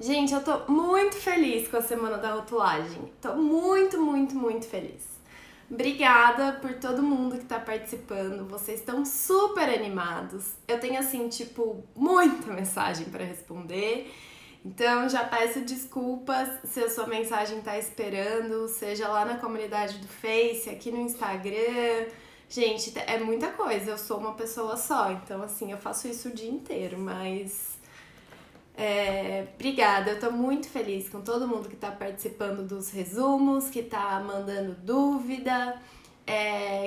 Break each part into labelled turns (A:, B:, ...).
A: Gente, eu tô muito feliz com a semana da rotulagem. Tô muito, muito, muito feliz. Obrigada por todo mundo que tá participando. Vocês estão super animados. Eu tenho assim, tipo, muita mensagem pra responder. Então já peço desculpas se a sua mensagem tá esperando, seja lá na comunidade do Face, aqui no Instagram. Gente, é muita coisa. Eu sou uma pessoa só, então assim, eu faço isso o dia inteiro, mas obrigada, eu tô muito feliz com todo mundo que tá participando dos resumos, que tá mandando dúvida,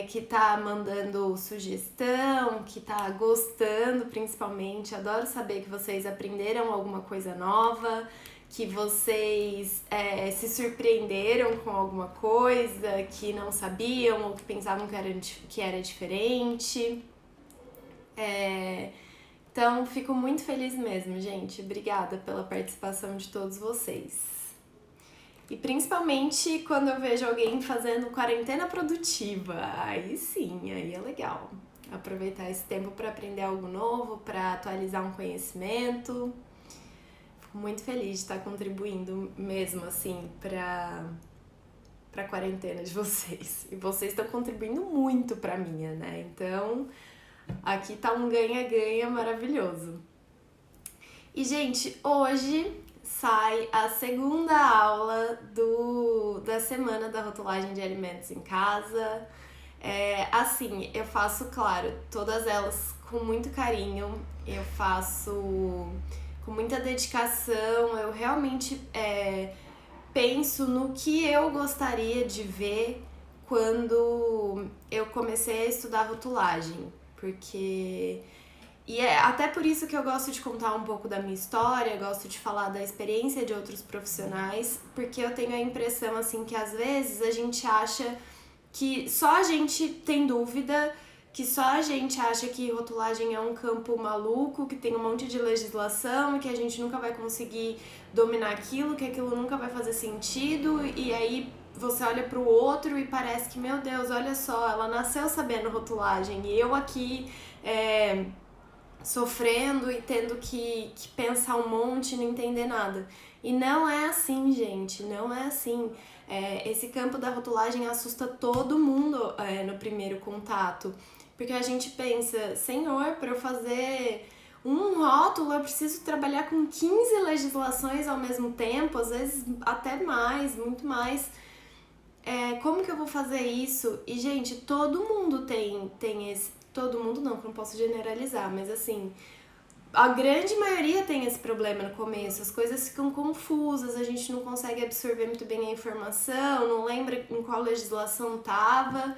A: que tá mandando sugestão, que tá gostando principalmente. Adoro saber que vocês aprenderam alguma coisa nova, que vocês se surpreenderam com alguma coisa que não sabiam ou que pensavam que era diferente. É, então, fico muito feliz mesmo, gente. Obrigada pela participação de todos vocês. E principalmente quando eu vejo alguém fazendo quarentena produtiva. Aí sim, aí é legal. Aproveitar esse tempo para aprender algo novo, para atualizar um conhecimento. Fico muito feliz de estar contribuindo mesmo assim para a quarentena de vocês. E vocês estão contribuindo muito para a minha, né? Então, aqui tá um ganha-ganha maravilhoso. E, gente, hoje sai a segunda aula da semana da rotulagem de alimentos em casa. Assim, eu faço, claro, todas elas com muito carinho, eu faço com muita dedicação, eu realmente penso no que eu gostaria de ver quando eu comecei a estudar rotulagem, porque e é até por isso que eu gosto de contar um pouco da minha história, gosto de falar da experiência de outros profissionais, porque eu tenho a impressão assim que às vezes a gente acha que só a gente tem dúvida, que só a gente acha que rotulagem é um campo maluco, que tem um monte de legislação e que a gente nunca vai conseguir dominar aquilo, que aquilo nunca vai fazer sentido, e aí você olha pro outro e parece que, meu Deus, olha só, ela nasceu sabendo rotulagem e eu aqui sofrendo e tendo que pensar um monte e não entender nada. E não é assim, gente, não é assim. Esse campo da rotulagem assusta todo mundo no primeiro contato, porque a gente pensa, senhor, para eu fazer um rótulo eu preciso trabalhar com 15 legislações ao mesmo tempo, às vezes até mais, muito mais. Como que eu vou fazer isso? E, gente, todo mundo tem esse. Todo mundo não, que eu não posso generalizar, mas assim, a grande maioria tem esse problema no começo, as coisas ficam confusas, a gente não consegue absorver muito bem a informação, não lembra em qual legislação tava.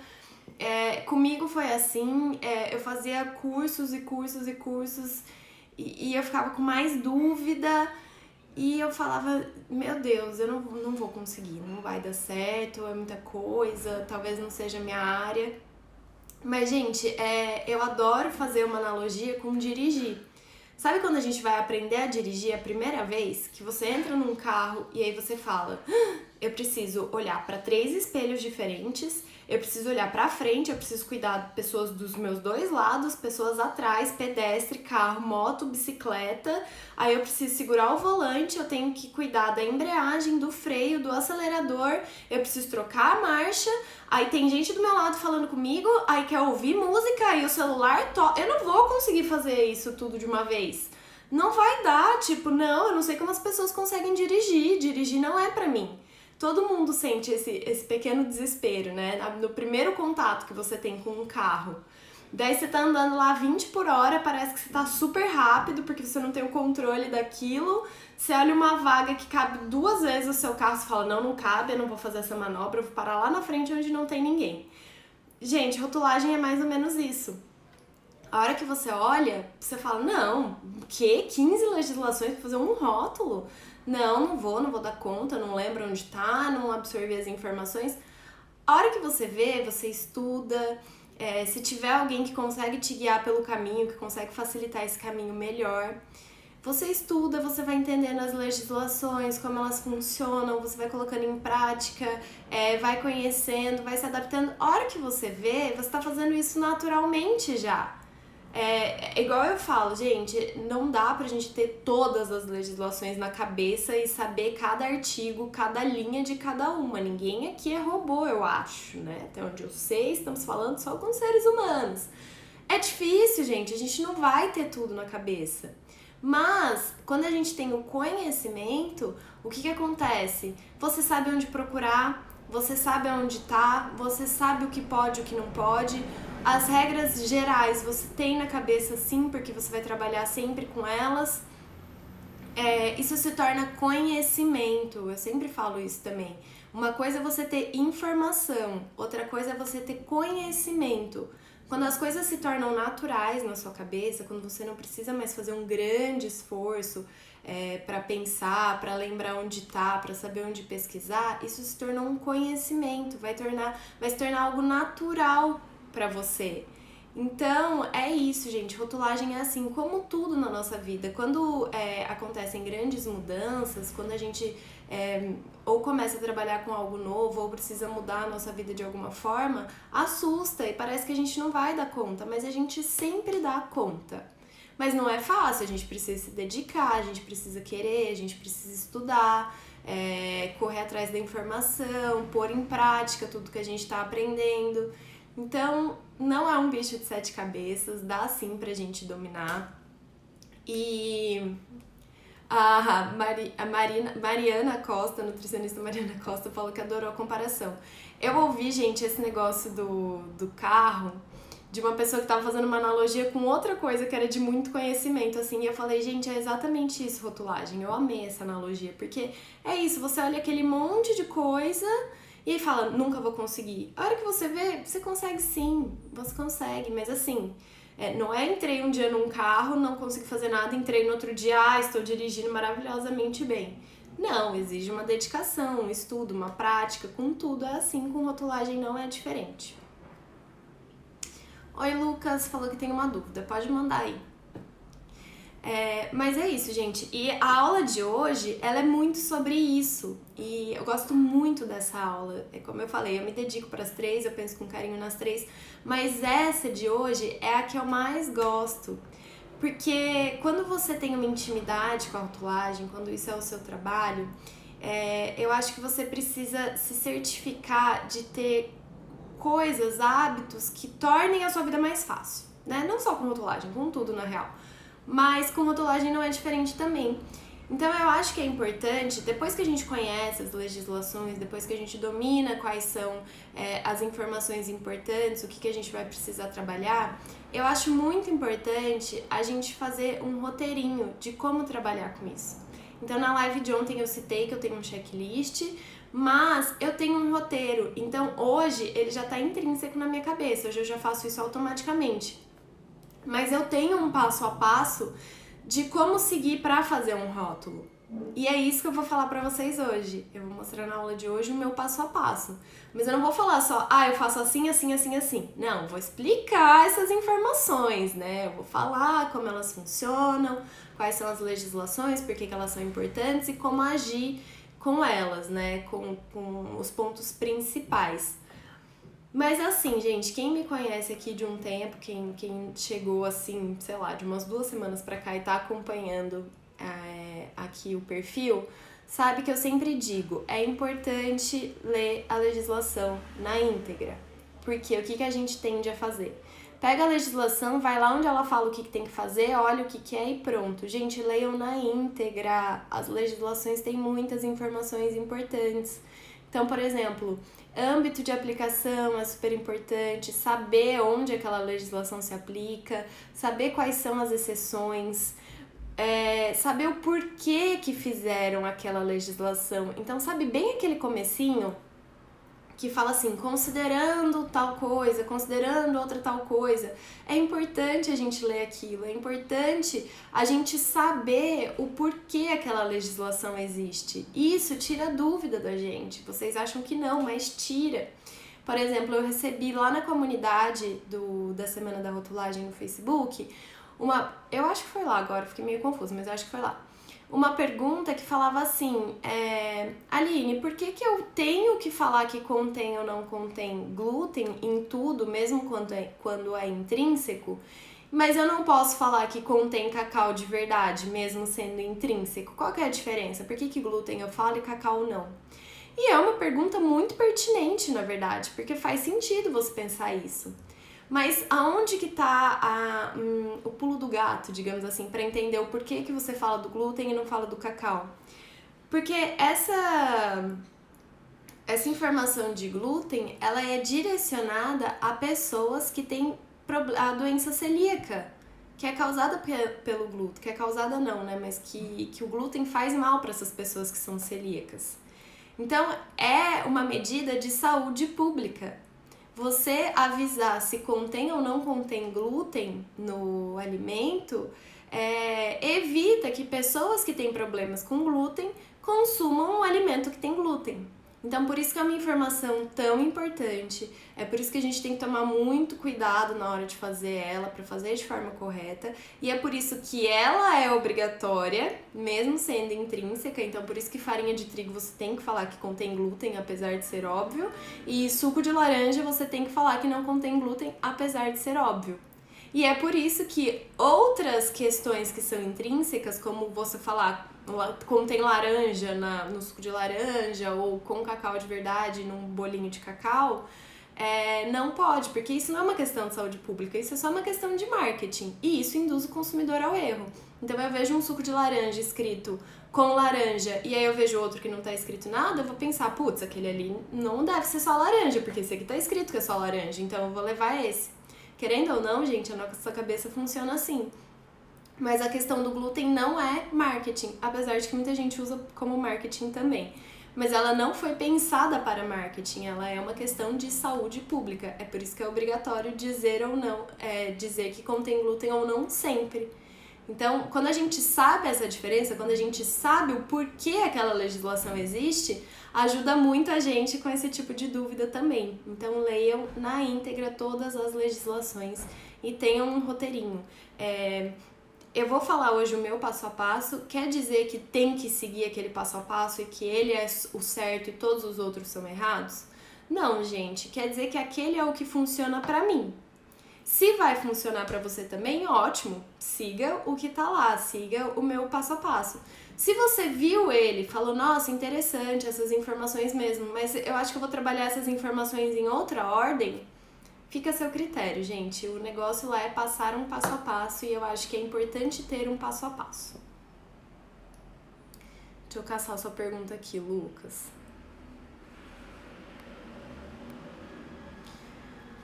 A: Comigo foi assim, eu fazia cursos e cursos e cursos e eu ficava com mais dúvida e eu falava, meu Deus, eu não vou conseguir, não vai dar certo, é muita coisa, talvez não seja a minha área. Mas, gente, eu adoro fazer uma analogia com dirigir. Sabe quando a gente vai aprender a dirigir a primeira vez? Que você entra num carro e aí você fala: eu preciso olhar para 3 espelhos diferentes, eu preciso olhar para frente, eu preciso cuidar de pessoas dos meus dois lados, pessoas atrás, pedestre, carro, moto, bicicleta. Aí eu preciso segurar o volante, eu tenho que cuidar da embreagem, do freio, do acelerador, eu preciso trocar a marcha. Aí tem gente do meu lado falando comigo, aí quer ouvir música, aí o celular eu não vou conseguir fazer isso tudo de uma vez. Não vai dar, tipo, não, eu não sei como as pessoas conseguem dirigir. Dirigir não é pra mim. Todo mundo sente esse pequeno desespero, né? No primeiro contato que você tem com um carro. Daí você tá andando lá 20 por hora, parece que você tá super rápido, porque você não tem o controle daquilo. Você olha uma vaga que cabe 2 vezes o seu carro, você fala, não, não cabe, eu não vou fazer essa manobra, eu vou parar lá na frente onde não tem ninguém. Gente, rotulagem é mais ou menos isso. A hora que você olha, você fala, não, o quê? 15 legislações pra fazer um rótulo? Não vou dar conta, não lembro onde tá, não absorvi as informações. A hora que você vê, você estuda, se tiver alguém que consegue te guiar pelo caminho, que consegue facilitar esse caminho melhor, você estuda, você vai entendendo as legislações, como elas funcionam, você vai colocando em prática, vai conhecendo, vai se adaptando. A hora que você vê, você tá fazendo isso naturalmente já. Igual eu falo, gente, não dá pra gente ter todas as legislações na cabeça e saber cada artigo, cada linha de cada uma. Ninguém aqui é robô, eu acho, né? Até onde eu sei, estamos falando só com seres humanos. É difícil, gente, a gente não vai ter tudo na cabeça. Mas, quando a gente tem o conhecimento, o que acontece? Você sabe onde procurar, você sabe onde tá, você sabe o que pode e o que não pode. As regras gerais você tem na cabeça sim, porque você vai trabalhar sempre com elas. Isso se torna conhecimento, eu sempre falo isso também. Uma coisa é você ter informação, outra coisa é você ter conhecimento. Quando as coisas se tornam naturais na sua cabeça, quando você não precisa mais fazer um grande esforço para pensar, para lembrar onde tá, para saber onde pesquisar, isso se tornou um conhecimento, vai se tornar algo natural para você. Então, é isso, gente. Rotulagem é assim, como tudo na nossa vida. Quando acontecem grandes mudanças, quando a gente ou começa a trabalhar com algo novo, ou precisa mudar a nossa vida de alguma forma, assusta e parece que a gente não vai dar conta, mas a gente sempre dá conta. Mas não é fácil, a gente precisa se dedicar, a gente precisa querer, a gente precisa estudar, correr atrás da informação, pôr em prática tudo que a gente está aprendendo. Então, não é um bicho de 7 cabeças, dá sim pra gente dominar. E Mariana Costa, nutricionista Mariana Costa, falou que adorou a comparação. Eu ouvi, gente, esse negócio do carro, de uma pessoa que tava fazendo uma analogia com outra coisa que era de muito conhecimento, assim, e eu falei, gente, é exatamente isso, rotulagem. Eu amei essa analogia, porque é isso, você olha aquele monte de coisa e aí fala, nunca vou conseguir. A hora que você vê, você consegue sim, você consegue, mas assim, não entrei um dia num carro, não consegui fazer nada, entrei no outro dia, estou dirigindo maravilhosamente bem. Não, exige uma dedicação, um estudo, uma prática, com tudo é assim, com rotulagem não é diferente. Oi, Lucas, falou que tem uma dúvida, pode mandar aí. Mas é isso, gente. E a aula de hoje, ela é muito sobre isso. E eu gosto muito dessa aula. Como eu falei, eu me dedico para as 3, eu penso com carinho nas 3. Mas essa de hoje é a que eu mais gosto. Porque quando você tem uma intimidade com a rotulagem, quando isso é o seu trabalho, eu acho que você precisa se certificar de ter coisas, hábitos que tornem a sua vida mais fácil, né? Não só com rotulagem, com tudo na real. Mas com rotulagem não é diferente também. Então eu acho que é importante, depois que a gente conhece as legislações, depois que a gente domina quais são as informações importantes, o que a gente vai precisar trabalhar, eu acho muito importante a gente fazer um roteirinho de como trabalhar com isso. Então na live de ontem eu citei que eu tenho um checklist, mas eu tenho um roteiro, então hoje ele já está intrínseco na minha cabeça, hoje eu já faço isso automaticamente. Mas eu tenho um passo a passo de como seguir para fazer um rótulo. E é isso que eu vou falar pra vocês hoje. Eu vou mostrar na aula de hoje o meu passo a passo. Mas eu não vou falar só, eu faço assim, assim, assim, assim. Não, vou explicar essas informações, né? Eu vou falar como elas funcionam, quais são as legislações, por que elas são importantes e como agir com elas, né? Com os pontos principais. Mas assim, gente, quem me conhece aqui de um tempo, quem chegou assim, sei lá, de umas 2 semanas pra cá e tá acompanhando aqui o perfil, sabe que eu sempre digo, é importante ler a legislação na íntegra. Porque o que a gente tende a fazer? Pega a legislação, vai lá onde ela fala o que tem que fazer, olha o que é e pronto. Gente, leiam na íntegra. As legislações têm muitas informações importantes. Então, por exemplo, âmbito de aplicação é super importante, saber onde aquela legislação se aplica, saber quais são as exceções, saber o porquê que fizeram aquela legislação. Então, sabe bem aquele comecinho que fala assim, considerando tal coisa, considerando outra tal coisa. É importante a gente ler aquilo, é importante a gente saber o porquê aquela legislação existe. Isso tira dúvida da gente. Vocês acham que não, mas tira. Por exemplo, eu recebi lá na comunidade da Semana da Rotulagem no Facebook, eu acho que foi lá agora, fiquei meio confusa, mas eu acho que foi lá. Uma pergunta que falava assim, Aline, por que eu tenho que falar que contém ou não contém glúten em tudo, mesmo quando é intrínseco? Mas eu não posso falar que contém cacau de verdade, mesmo sendo intrínseco. Qual que é a diferença? Por que glúten eu falo e cacau não? E é uma pergunta muito pertinente, na verdade, porque faz sentido você pensar isso. Mas aonde que tá o pulo do gato, digamos assim, para entender o porquê que você fala do glúten e não fala do cacau? Porque essa informação de glúten, ela é direcionada a pessoas que têm a doença celíaca, que é causada pelo glúten, que é causada não, né, mas que o glúten faz mal para essas pessoas que são celíacas. Então, é uma medida de saúde pública. Você avisar se contém ou não contém glúten no alimento evita que pessoas que têm problemas com glúten consumam um alimento que tem glúten. Então, por isso que é uma informação tão importante, é por isso que a gente tem que tomar muito cuidado na hora de fazer ela, para fazer de forma correta, e é por isso que ela é obrigatória, mesmo sendo intrínseca, então por isso que farinha de trigo você tem que falar que contém glúten, apesar de ser óbvio, e suco de laranja você tem que falar que não contém glúten, apesar de ser óbvio. E é por isso que outras questões que são intrínsecas, como você falar contém laranja no suco de laranja ou com cacau de verdade num bolinho de cacau, não pode, porque isso não é uma questão de saúde pública, isso é só uma questão de marketing e isso induz o consumidor ao erro. Então eu vejo um suco de laranja escrito com laranja e aí eu vejo outro que não tá escrito nada, eu vou pensar, putz, aquele ali não deve ser só laranja, porque esse aqui tá escrito que é só laranja, então eu vou levar esse. Querendo ou não, gente, a nossa cabeça funciona assim. Mas a questão do glúten não é marketing, apesar de que muita gente usa como marketing também. Mas ela não foi pensada para marketing, ela é uma questão de saúde pública. É por isso que é obrigatório dizer ou não, dizer que contém glúten ou não sempre. Então, quando a gente sabe essa diferença, quando a gente sabe o porquê aquela legislação existe, ajuda muito a gente com esse tipo de dúvida também. Então, leiam na íntegra todas as legislações e tenham um roteirinho. Eu vou falar hoje o meu passo a passo, quer dizer que tem que seguir aquele passo a passo e que ele é o certo e todos os outros são errados? Não, gente, quer dizer que aquele é o que funciona pra mim. Se vai funcionar pra você também, ótimo, siga o que tá lá, siga o meu passo a passo. Se você viu ele, falou, nossa, interessante essas informações mesmo, mas eu acho que eu vou trabalhar essas informações em outra ordem, fica a seu critério, gente. O negócio lá é passar um passo a passo e eu acho que é importante ter um passo a passo. Deixa eu caçar a sua pergunta aqui, Lucas.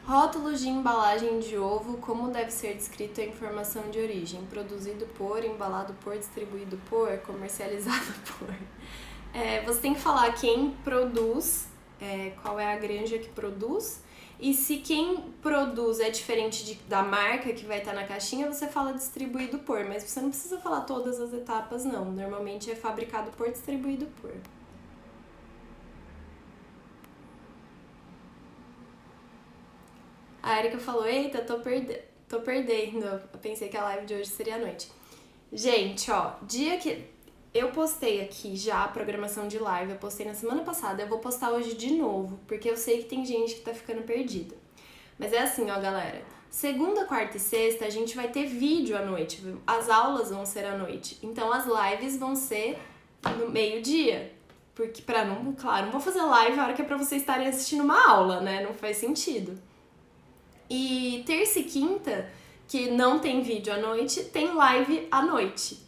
A: Rótulos de embalagem de ovo, como deve ser descrita a informação de origem? Produzido por, embalado por, distribuído por, comercializado por. Você tem que falar quem produz, qual é a granja que produz. E se quem produz é diferente da marca que vai estar na caixinha, você fala distribuído por. Mas você não precisa falar todas as etapas, não. Normalmente é fabricado por, distribuído por. A Erika falou, eita, tô perdendo. Eu pensei que a live de hoje seria à noite. Gente, ó, dia que eu postei aqui já a programação de live, eu postei na semana passada, eu vou postar hoje de novo, porque eu sei que tem gente que tá ficando perdida. Mas é assim, ó, galera. Segunda, quarta e sexta a gente vai ter vídeo à noite, as aulas vão ser à noite. Então as lives vão ser no meio-dia. Porque não vou fazer live a hora que é pra vocês estarem assistindo uma aula, né? Não faz sentido. E terça e quinta, que não tem vídeo à noite, tem live à noite,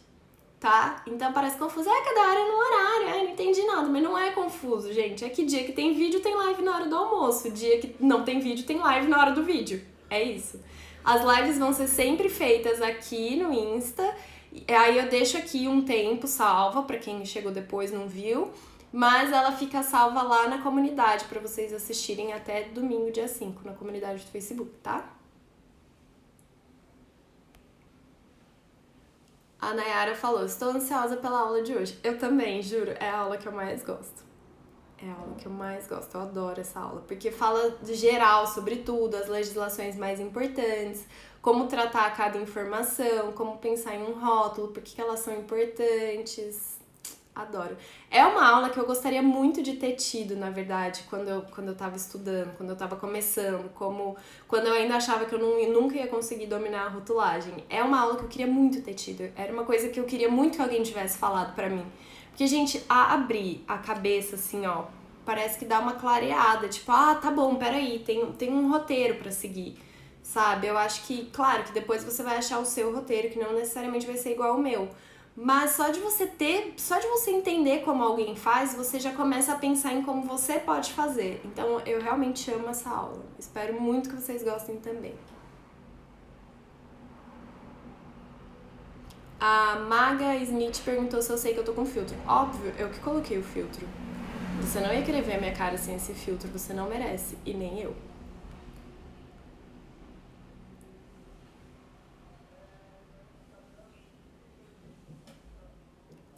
A: tá? Então parece confuso. Cada área no horário, não entendi nada, mas não é confuso, gente. É que dia que tem vídeo, tem live na hora do almoço. Dia que não tem vídeo, tem live na hora do vídeo. É isso. As lives vão ser sempre feitas aqui no Insta. Aí eu deixo aqui um tempo salva, pra quem chegou depois e não viu. Mas ela fica salva lá na comunidade para vocês assistirem até domingo, dia 5, na comunidade do Facebook, tá? A Nayara falou, estou ansiosa pela aula de hoje. Eu também, juro, é a aula que eu mais gosto. É a aula que eu mais gosto, eu adoro essa aula. Porque fala de geral sobre tudo, as legislações mais importantes, como tratar cada informação, como pensar em um rótulo, por que elas são importantes. Adoro. É uma aula que eu gostaria muito de ter tido, na verdade, quando eu tava estudando, quando eu tava começando, quando eu ainda achava que eu nunca ia conseguir dominar a rotulagem. É uma aula que eu queria muito ter tido. Era uma coisa que eu queria muito que alguém tivesse falado pra mim. Porque, gente, a abrir a cabeça, assim, ó, parece que dá uma clareada. Tipo, ah, tá bom, peraí, tem um roteiro pra seguir, sabe? Eu acho que, claro, que depois você vai achar o seu roteiro, que não necessariamente vai ser igual ao meu. Mas só de você entender como alguém faz, você já começa a pensar em como você pode fazer. Então eu realmente amo essa aula. Espero muito que vocês gostem também. A Maga Smith perguntou se eu sei que eu tô com filtro. Óbvio, eu que coloquei o filtro. Você não ia querer ver a minha cara sem esse filtro, você não merece, e nem eu.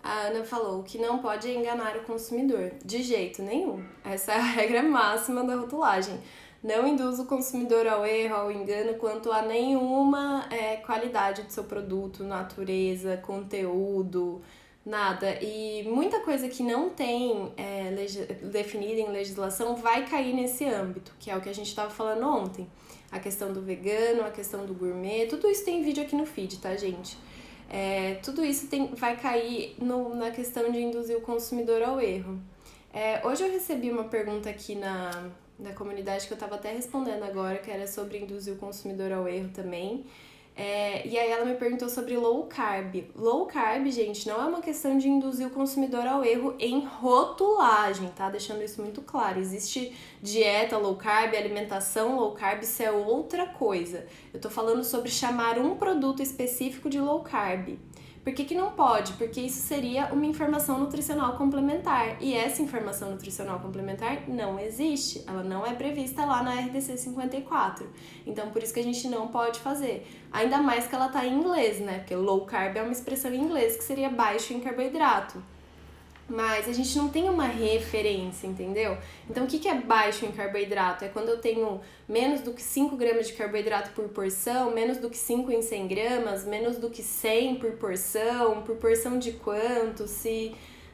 A: A Ana falou: o que não pode é enganar o consumidor. De jeito nenhum. Essa é a regra máxima da rotulagem. Não induz o consumidor ao erro, ao engano, quanto a nenhuma qualidade do seu produto, natureza, conteúdo, nada. E muita coisa que não tem definida em legislação vai cair nesse âmbito, que é o que a gente estava falando ontem. A questão do vegano, a questão do gourmet, tudo isso tem vídeo aqui no feed, tá, gente? Tudo isso vai cair na questão de induzir o consumidor ao erro. Hoje eu recebi uma pergunta aqui na comunidade que eu estava até respondendo agora, que era sobre induzir o consumidor ao erro também. E aí ela me perguntou sobre low carb. Low carb, gente, não é uma questão de induzir o consumidor ao erro em rotulagem, tá? Deixando isso muito claro. Existe dieta low carb, alimentação low carb, isso é outra coisa. Eu tô falando sobre chamar um produto específico de low carb. Por que não pode? Porque isso seria uma informação nutricional complementar. E essa informação nutricional complementar não existe. Ela não é prevista lá na RDC 54. Então, por isso que a gente não pode fazer. Ainda mais que ela tá em inglês, né? Porque low carb é uma expressão em inglês que seria baixo em carboidrato. Mas a gente não tem uma referência, entendeu? Então, o que é baixo em carboidrato? É quando eu tenho menos do que 5 gramas de carboidrato por porção, menos do que 5 em 100 gramas, menos do que 100 por porção de quanto,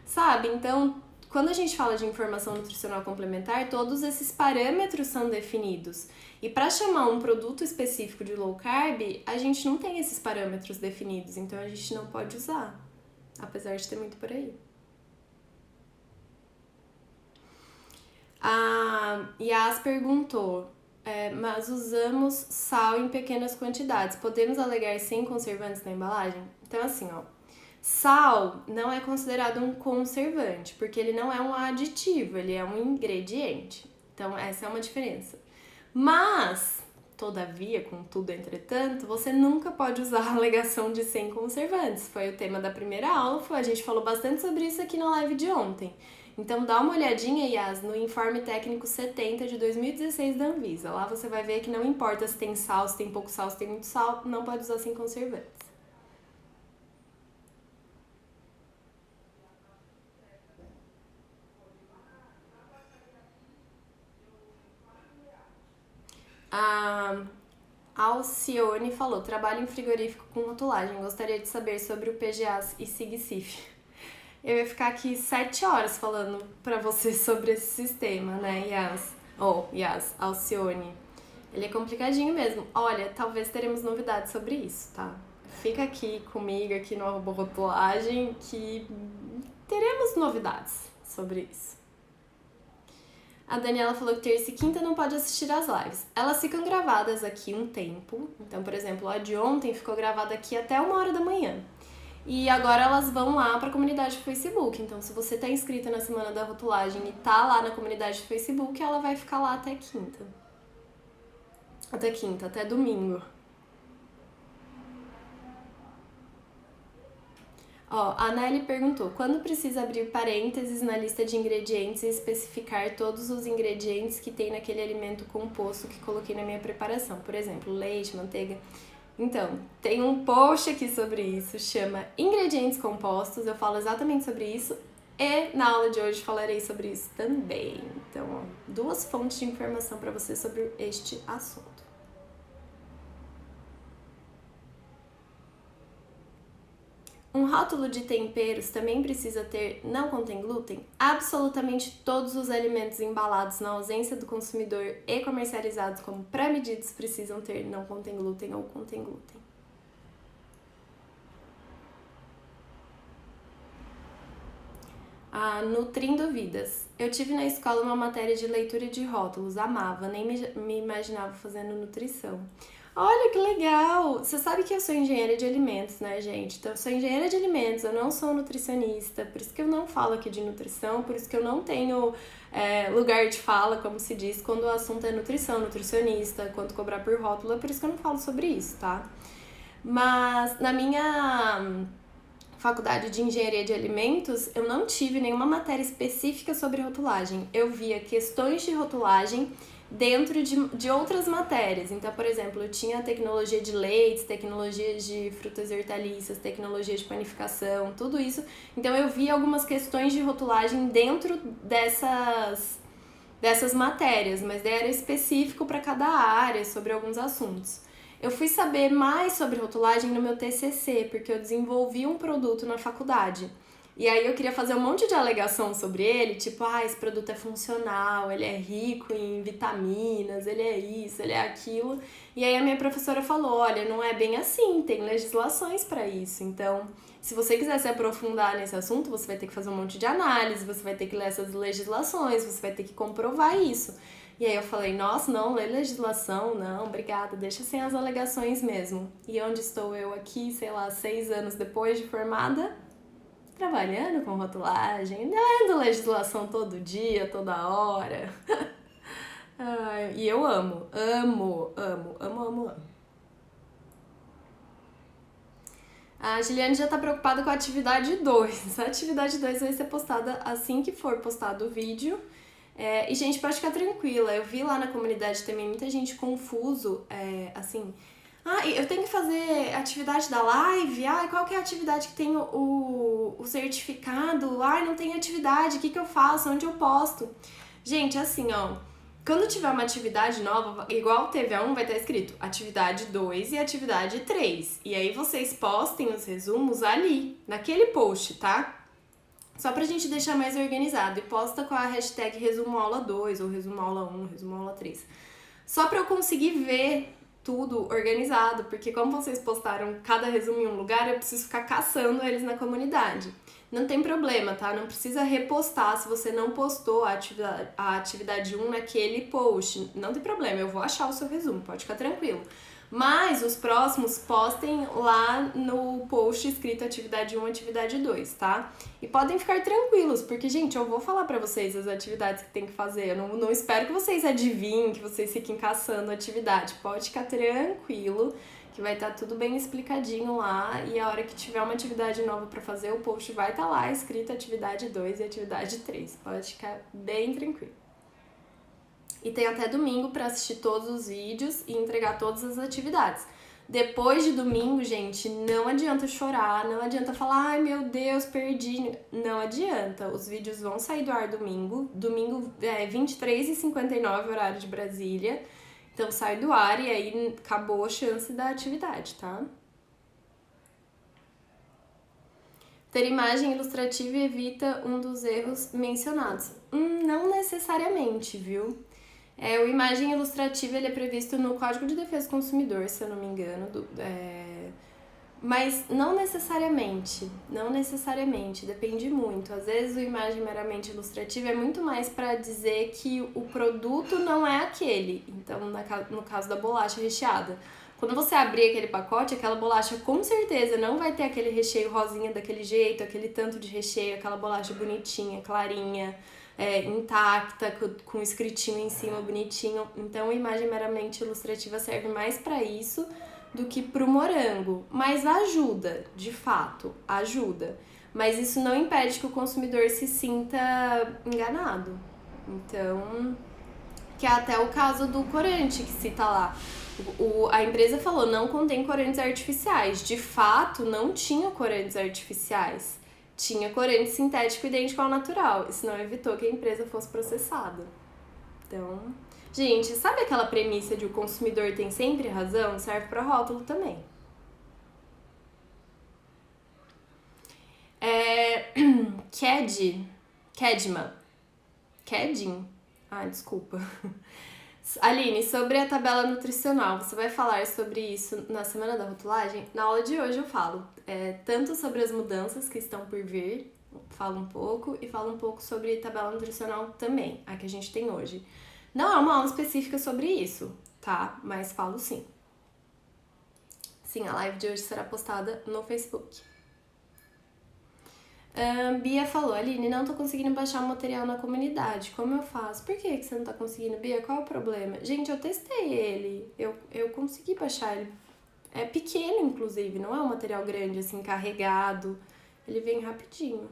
A: sabe? Então, quando a gente fala de informação nutricional complementar, todos esses parâmetros são definidos. E para chamar um produto específico de low carb, a gente não tem esses parâmetros definidos, então a gente não pode usar, apesar de ter muito por aí. A Yas perguntou, mas usamos sal em pequenas quantidades. Podemos alegar sem conservantes na embalagem? Então, assim, ó, sal não é considerado um conservante, porque ele não é um aditivo, ele é um ingrediente. Então, essa é uma diferença. Mas, todavia, contudo, entretanto, você nunca pode usar a alegação de sem conservantes. Foi o tema da primeira aula, a gente falou bastante sobre isso aqui na live de ontem. Então dá uma olhadinha, Yas, no Informe Técnico 70 de 2016 da Anvisa. Lá você vai ver que não importa se tem sal, se tem pouco sal, se tem muito sal, não pode usar sem conservantes. A Alcione falou, trabalho em frigorífico com rotulagem, gostaria de saber sobre o PGA e SIG-CIF. Eu ia ficar aqui 7 horas falando pra você sobre esse sistema, né, Yas? Yas, Alcione. Ele é complicadinho mesmo. Olha, talvez teremos novidades sobre isso, tá? Fica aqui comigo, aqui no Rotulagem, que teremos novidades sobre isso. A Daniela falou que terça e quinta não pode assistir às lives. Elas ficam gravadas aqui um tempo. Então, por exemplo, a de ontem ficou gravada aqui até 1h da manhã. E agora elas vão lá para a comunidade do Facebook. Então, se você tá inscrita na Semana da Rotulagem e tá lá na comunidade do Facebook, ela vai ficar lá até quinta. Até domingo. Ó, a Nelly perguntou, quando precisa abrir parênteses na lista de ingredientes e especificar todos os ingredientes que tem naquele alimento composto que coloquei na minha preparação? Por exemplo, leite, manteiga. Então, tem um post aqui sobre isso, chama Ingredientes Compostos, eu falo exatamente sobre isso e na aula de hoje falarei sobre isso também. Então, ó, 2 fontes de informação para você sobre este assunto. Um rótulo de temperos também precisa ter não contém glúten? Absolutamente todos os alimentos embalados na ausência do consumidor e comercializados como pré-medidos precisam ter não contém glúten ou contém glúten. Nutrindo Vidas. Eu tive na escola uma matéria de leitura de rótulos, amava, nem me imaginava fazendo nutrição. Olha que legal! Você sabe que eu sou engenheira de alimentos, né, gente? Então, eu sou engenheira de alimentos, eu não sou nutricionista, por isso que eu não falo aqui de nutrição, por isso que eu não tenho lugar de fala, como se diz, quando o assunto é nutrição, nutricionista, quanto cobrar por rótulo, é por isso que eu não falo sobre isso, tá? Mas na minha faculdade de engenharia de alimentos, eu não tive nenhuma matéria específica sobre rotulagem. Eu via questões de rotulagem dentro de outras matérias. Então, por exemplo, eu tinha tecnologia de leites, tecnologia de frutas e hortaliças, tecnologia de panificação, tudo isso. Então, eu via algumas questões de rotulagem dentro dessas matérias, mas daí era específico para cada área, sobre alguns assuntos. Eu fui saber mais sobre rotulagem no meu TCC, porque eu desenvolvi um produto na faculdade. E aí eu queria fazer um monte de alegação sobre ele, tipo, esse produto é funcional, ele é rico em vitaminas, ele é isso, ele é aquilo. E aí a minha professora falou, olha, não é bem assim, tem legislações para isso. Então, se você quiser se aprofundar nesse assunto, você vai ter que fazer um monte de análise, você vai ter que ler essas legislações, você vai ter que comprovar isso. E aí eu falei, nossa, não, lê legislação, não, obrigada, deixa sem as alegações mesmo. E onde estou eu aqui, sei lá, 6 anos depois de formada, trabalhando com rotulagem, lendo legislação todo dia, toda hora. E eu amo. A Giliane já tá preocupada com a atividade 2. A atividade 2 vai ser postada assim que for postado o vídeo. E, gente, pode ficar tranquila. Eu vi lá na comunidade também muita gente confuso, assim... eu tenho que fazer atividade da live? Qual que é a atividade que tem o certificado? Não tem atividade, o que eu faço? Onde eu posto? Gente, assim, quando tiver uma atividade nova, igual teve a 1, vai estar escrito atividade 2 e atividade 3. E aí vocês postem os resumos ali, naquele post, tá? Só pra gente deixar mais organizado. E posta com a hashtag resumo aula 2, ou resumo aula 1, resumo aula 3. Só pra eu conseguir ver tudo organizado, porque como vocês postaram cada resumo em um lugar, eu preciso ficar caçando eles na comunidade. Não tem problema, tá? Não precisa repostar se você não postou a atividade 1 naquele post. Não tem problema, eu vou achar o seu resumo, pode ficar tranquilo. Mas os próximos postem lá no post escrito atividade 1, atividade 2, tá? E podem ficar tranquilos, porque, gente, eu vou falar pra vocês as atividades que tem que fazer. Eu não espero que vocês adivinhem, que vocês fiquem caçando atividade. Pode ficar tranquilo, que vai estar tudo bem explicadinho lá. E a hora que tiver uma atividade nova pra fazer, o post vai estar lá escrito atividade 2 e atividade 3. Pode ficar bem tranquilo. E tem até domingo para assistir todos os vídeos e entregar todas as atividades. Depois de domingo, gente, não adianta chorar, não adianta falar, meu Deus, perdi. Não adianta, os vídeos vão sair do ar domingo. Domingo é 23h59, horário de Brasília. Então sai do ar e aí acabou a chance da atividade, tá? Ter imagem ilustrativa evita um dos erros mencionados. Não necessariamente, viu? O imagem ilustrativa ele é previsto no Código de Defesa do Consumidor, se eu não me engano, mas não necessariamente, depende muito. Às vezes o imagem meramente ilustrativa é muito mais para dizer que o produto não é aquele. Então, no caso da bolacha recheada, quando você abrir aquele pacote, aquela bolacha com certeza não vai ter aquele recheio rosinha daquele jeito, aquele tanto de recheio, aquela bolacha bonitinha, clarinha, intacta, com escritinho em cima bonitinho. Então a imagem meramente ilustrativa serve mais para isso do que pro morango, mas ajuda, de fato, ajuda. Mas isso não impede que o consumidor se sinta enganado. Então, que é até o caso do corante que cita lá. A empresa falou, não contém corantes artificiais. De fato, não tinha corantes artificiais. Tinha corante sintético idêntico ao natural. Isso não evitou que a empresa fosse processada. Então, gente, sabe aquela premissa de o consumidor tem sempre razão? Serve para rótulo também. É... Kedman. Kedin? Ah, desculpa. Aline, sobre a tabela nutricional, você vai falar sobre isso na semana da rotulagem? Na aula de hoje eu falo tanto sobre as mudanças que estão por vir, falo um pouco, e falo um pouco sobre tabela nutricional também, a que a gente tem hoje. Não é uma aula específica sobre isso, tá? Mas falo sim. Sim, a live de hoje será postada no Facebook. Bia falou, Aline, não tô conseguindo baixar o material na comunidade, como eu faço? Por que você não tá conseguindo, Bia? Qual é o problema? Gente, eu testei ele, eu consegui baixar ele. É pequeno, inclusive, não é um material grande, assim, carregado. Ele vem rapidinho.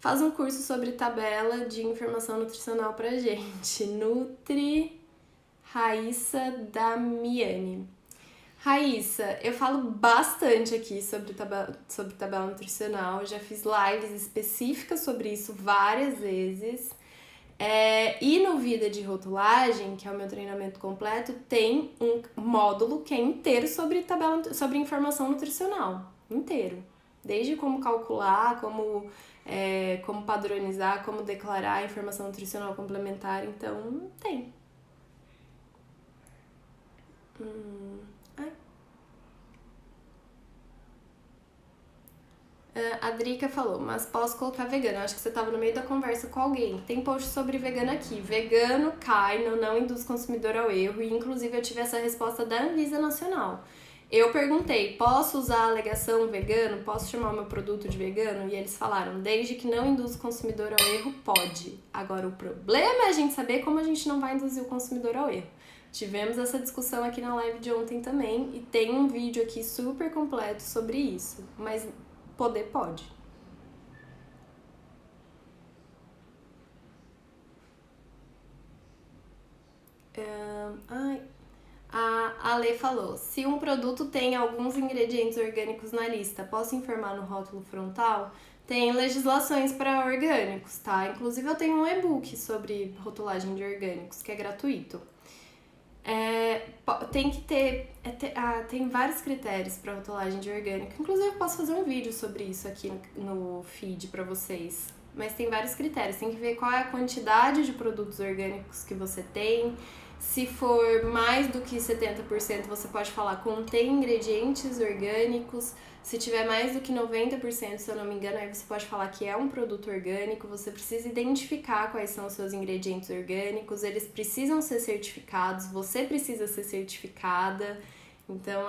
A: Faz um curso sobre tabela de informação nutricional pra gente. Nutri Raíssa Damiani. Raíssa, eu falo bastante aqui sobre tabela nutricional, já fiz lives específicas sobre isso várias vezes. E no Vida de Rotulagem, que é o meu treinamento completo, tem um módulo que é inteiro sobre informação nutricional. Inteiro. Desde como calcular, como padronizar, como declarar a informação nutricional complementar. Então, tem. A Drica falou, mas posso colocar vegano. Acho que você estava no meio da conversa com alguém. Tem post sobre vegano aqui. Vegano cai no não induz consumidor ao erro. E inclusive eu tive essa resposta da Anvisa Nacional. Eu perguntei, posso usar a alegação vegano? Posso chamar o meu produto de vegano? E eles falaram, desde que não induz o consumidor ao erro, pode. Agora o problema é a gente saber como a gente não vai induzir o consumidor ao erro. Tivemos essa discussão aqui na live de ontem também. E tem um vídeo aqui super completo sobre isso. Mas poder pode. A Ale falou, se um produto tem alguns ingredientes orgânicos na lista, posso informar no rótulo frontal? Tem legislações para orgânicos, tá? Inclusive eu tenho um e-book sobre rotulagem de orgânicos, que é gratuito. Tem que ter... tem vários critérios para rotulagem de orgânico. Inclusive eu posso fazer um vídeo sobre isso aqui no feed para vocês. Mas tem vários critérios. Tem que ver qual é a quantidade de produtos orgânicos que você tem. Se for mais do que 70%, você pode falar contém ingredientes orgânicos. Se tiver mais do que 90%, se eu não me engano, aí você pode falar que é um produto orgânico. Você precisa identificar quais são os seus ingredientes orgânicos. Eles precisam ser certificados, você precisa ser certificada. Então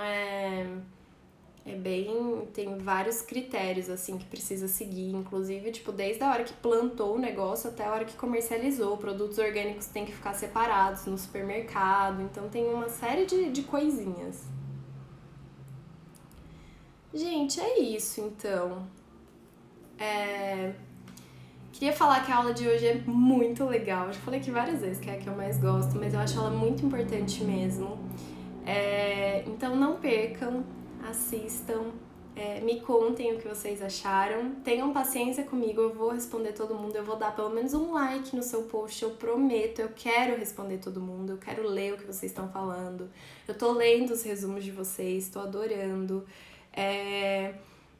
A: tem vários critérios, assim, que precisa seguir, inclusive, tipo, desde a hora que plantou o negócio até a hora que comercializou. Produtos orgânicos têm que ficar separados no supermercado, então tem uma série de coisinhas. Gente, é isso, então. Queria falar que a aula de hoje é muito legal. Eu já falei aqui várias vezes que é a que eu mais gosto, mas eu acho ela muito importante mesmo. Então não percam, assistam, me contem o que vocês acharam. Tenham paciência comigo, eu vou responder todo mundo. Eu vou dar pelo menos um like no seu post, eu prometo. Eu quero responder todo mundo, eu quero ler o que vocês estão falando. Eu tô lendo os resumos de vocês, tô adorando.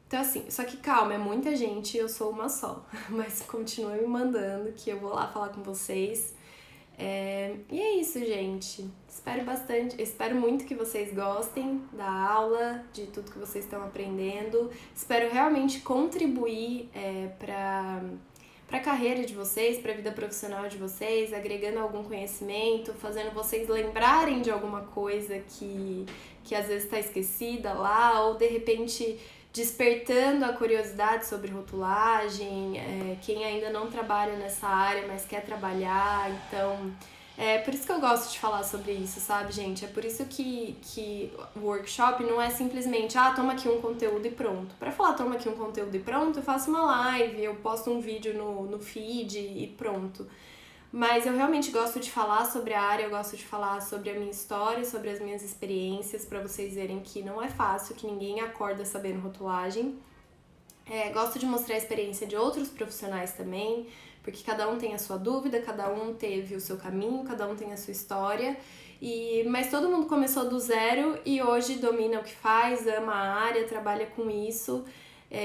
A: Então assim, só que calma, é muita gente, eu sou uma só. Mas continue me mandando que eu vou lá falar com vocês. E é isso, gente. Espero muito que vocês gostem da aula, de tudo que vocês estão aprendendo. Espero realmente contribuir para a carreira de vocês, para a vida profissional de vocês, agregando algum conhecimento, fazendo vocês lembrarem de alguma coisa que às vezes está esquecida lá, ou de repente despertando a curiosidade sobre rotulagem, quem ainda não trabalha nessa área, mas quer trabalhar. Então, é por isso que eu gosto de falar sobre isso, sabe, gente? É por isso que o workshop não é simplesmente, toma aqui um conteúdo e pronto. Para falar toma aqui um conteúdo e pronto, eu faço uma live, eu posto um vídeo no feed e pronto. Mas eu realmente gosto de falar sobre a área, eu gosto de falar sobre a minha história, sobre as minhas experiências, para vocês verem que não é fácil, que ninguém acorda sabendo rotulagem. Gosto de mostrar a experiência de outros profissionais também, porque cada um tem a sua dúvida, cada um teve o seu caminho, cada um tem a sua história. Mas todo mundo começou do zero e hoje domina o que faz, ama a área, trabalha com isso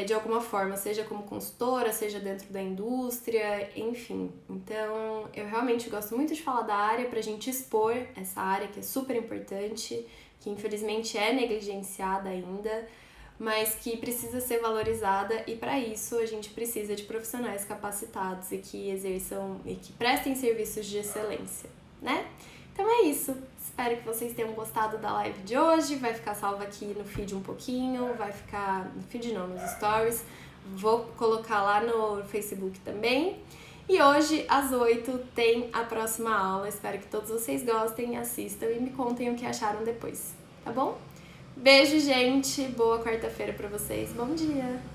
A: de alguma forma, seja como consultora, seja dentro da indústria, enfim. Então, eu realmente gosto muito de falar da área pra gente expor essa área que é super importante, que infelizmente é negligenciada ainda, mas que precisa ser valorizada, e para isso a gente precisa de profissionais capacitados e que exerçam e que prestem serviços de excelência, né? Então é isso. Espero que vocês tenham gostado da live de hoje. Vai ficar salva aqui no feed um pouquinho, vai ficar no feed não, nos stories. Vou colocar lá no Facebook também. E hoje, às 8, tem a próxima aula. Espero que todos vocês gostem, assistam e me contem o que acharam depois, tá bom? Beijo, gente. Boa quarta-feira pra vocês. Bom dia.